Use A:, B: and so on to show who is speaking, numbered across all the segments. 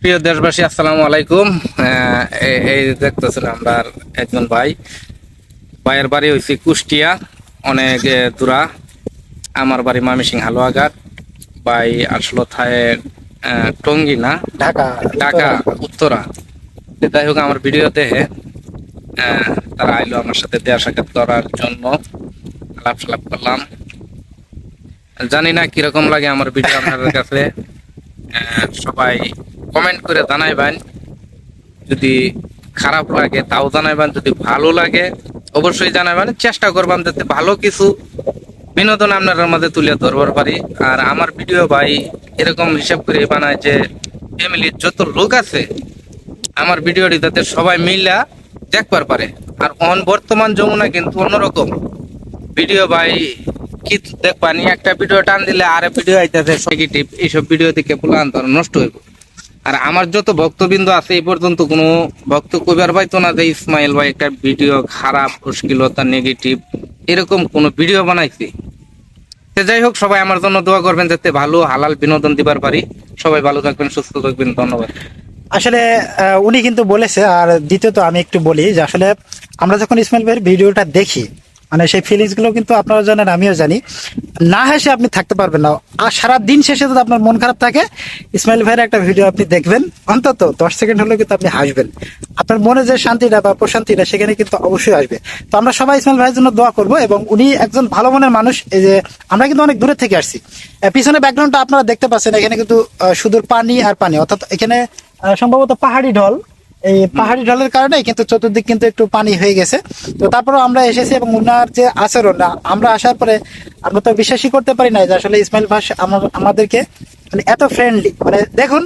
A: প্রিয় দেশবাসী, আসসালামু আলাইকুম। এই দেখতেছেন আমরা একজন ভাইয়ের বাড়ি হয়েছে কুষ্টিয়া, অনেক দূরা। আমার বাড়ি ময়মনসিংহ হালুয়াঘাট। ভাই আসলো থায় টঙ্গী না ঢাকা উত্তরা। যাই হোক, আমার ভিডিও দেখে তারা আইলো আমার সাথে দেয়া সাক্ষাৎ করার জন্য। আলাপ সালাপ করলাম। জানি না কিরকম লাগে আমার ভিডিও আপনাদের কাছে। সবাই কমেন্ট করে জানাইবেন, যদি খারাপ লাগে তাও জানাইবেন, যদি ভালো লাগে অবশ্যই জানাইবেন। চেষ্টা করবেন যাতে ভালো কিছু বিনোদন আপনার মাঝে তুলে ধরবার পারি। আর আমার ভিডিও ভাই এরকম হিসাব করে বানায় যে ফ্যামিলির যত লোক আছে আমার ভিডিওটি যাতে সবাই মিলা দেখবার পারে। আর বর্তমান যমুনা কিন্তু অন্যরকম ভিডিও ভাই কি দেখবানি, একটা ভিডিও টান দিলে আরে ভিডিও আইতেছে নেগেটিভ, এইসব ভিডিও থেকে পুলান্তর নষ্ট হইব। আর আমার যত ভক্তবৃন্দ আছে এই পর্যন্ত কোনো ভক্ত কইবার পাইতো না যে ইসমাইল ভাই একটা ভিডিও খারাপ, অশ্লীলতা, নেগেটিভ এরকম কোনো ভিডিও বানাইছি। যাই হোক, সবাই আমার জন্য দোয়া করবেন যাতে ভালো হালাল বিনোদন দিবার পারি। সবাই ভালো থাকবেন, সুস্থ থাকবেন, ধন্যবাদ।
B: আসলে উনি কিন্তু বলেছে। আর দ্বিতীয়ত আমি একটু বলি যে আসলে আমরা যখন ইসমাইল ভাইয়ের ভিডিওটা দেখি, মানে সেই ফিলিংস গুলো কিন্তু আপনারা জানেন, আমিও জানি। না হেসে আপনি থাকতে পারবেন না। আর সারা দিন শেষে যদি আপনার মন খারাপ থাকে, ইসমাইল ভাইয়ের একটা ভিডিও আপনি দেখবেন, অন্তত 10 সেকেন্ড হলেও কিন্তু আপনি হাসবেন। আপনার মনে যে শান্তিটা বা প্রশান্তিটা সেখানে কিন্তু অবশ্যই আসবে। তো আমরা সবাই ইসমাইল ভাইয়ের জন্য দোয়া করবো। এবং উনি একজন ভালো মনের মানুষ। এই যে আমরা কিন্তু অনেক দূরে থেকে আসছি, পিছনে ব্যাকগ্রাউন্ডটা আপনারা দেখতে পাচ্ছেন, এখানে কিন্তু শুধু পানি আর পানি, অর্থাৎ এখানে সম্ভবত পাহাড়ি ঢল। এই পাহাড়ি ঢলের কারণে কিন্তু চতুর্দিক কিন্তু একটু পানি হয়ে গেছে। তো তারপরেও আমরা এসেছি এবং উনার যে আচরণ, আমরা আসার পরে আমরা তো বিশ্বাসই করতে পারি না যে আসলে ইসমাইল ভাই আমাদেরকে মানে এত ফ্রেন্ডলি। মানে দেখুন,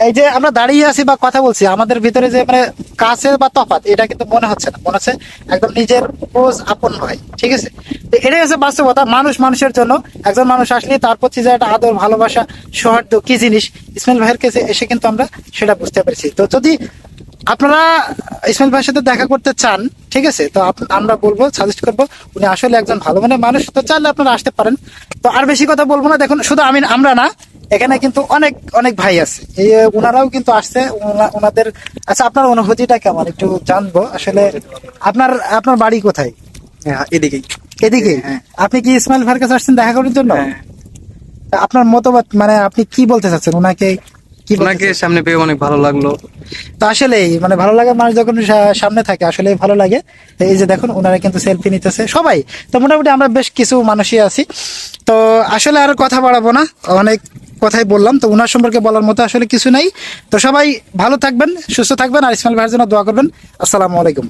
B: এই যে আমরা দাঁড়িয়ে আছি বা কথা বলছি, আমাদের ভিতরে যে মানে কাছে বা তফাৎ, এটা কিন্তু মনে হচ্ছে না। মনে হচ্ছে একদম নিজের ক্লোজ আপন ভাই। ঠিক আছে, তো এটাই হচ্ছে বাস্তবতা। মানুষ মানুষের জন্য, একজন মানুষ আসলে তার প্রতি যে একটা আদর, ভালোবাসা, সৌহার্দ্য কি জিনিস, ইসমাইল ভাইয়ের কাছে এসে কিন্তু আমরা সেটা বুঝতে পেরেছি। তো যদি আপনারা ইসমাইল ভাইয়ের সাথে দেখা করতে চান, ঠিক আছে, তো আমরা বলবো, সাজেস্ট করবো, উনি আসলে একজন ভালো মনের মানুষ। তো চাইলে আপনারা আসতে পারেন। তো আর বেশি কথা বলবো না। দেখুন, শুধু আমরা না, এখানে কিন্তু অনেক অনেক ভাই আছে, এই ওনারাও কিন্তু আসছে। ওনাদের আচ্ছা, আপনার অনুভূতিটা কেমন একটু জানবো। আসলে আপনার বাড়ি কোথায়? এদিকে। আপনি কি ইসমাইল ভাইয়ের কাছে আসছেন দেখা করার জন্য? আপনার মতবাদ, মানে আপনি কি বলতে চাচ্ছেন ওনাকে?
C: ওনাকে সামনে পেয়ে অনেক ভালো লাগলো।
B: তো আসলেই মানে ভালো লাগে, মানুষ যখন সামনে থাকে আসলে ভালো লাগে। এই যে দেখুন, ওনারা কিন্তু সেলফি নিতেছে সবাই। তো মোটামুটি আমরা বেশ কিছু মানুষই আছি। তো আসলে আর কথা বাড়াবো না, অনেক কথাই বললাম। তো ওনার সম্পর্কে বলার মতো আসলে কিছু নাই। তো সবাই ভালো থাকবেন, সুস্থ থাকবেন, আর ইসমাইল ভাইয়ের জন্য দোয়া করবেন। আসসালামু আলাইকুম।